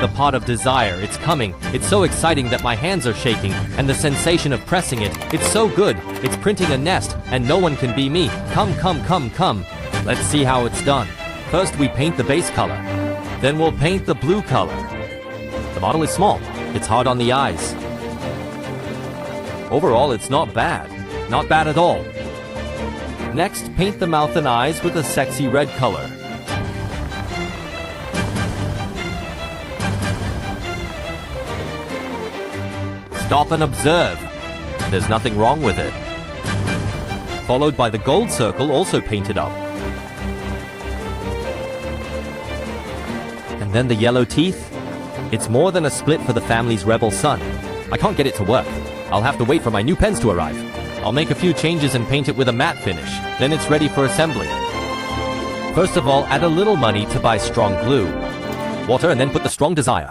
The pot of desire, it's coming. It's so exciting that my hands are shaking, and the sensation of pressing it, it's so good. It's printing a nest, and no one can be me. Come, come, come, come. Let's see how it's done. First we paint the base color. Then we'll paint the blue color. The model is small. It's hard on the eyes. Overall, it's not bad. Not bad at all. Next, paint the mouth and eyes with a sexy red color. Stop and observe. There's nothing wrong with it. Followed by the gold circle, also painted up. And then the yellow teeth. It's more than a split for the family's rebel son. I can't get it to work. I'll have to wait for my new pens to arrive. I'll make a few changes and paint it with a matte finish. Then it's ready for assembly. First of all, add a little money to buy strong glue. Water, and then put the strong desire.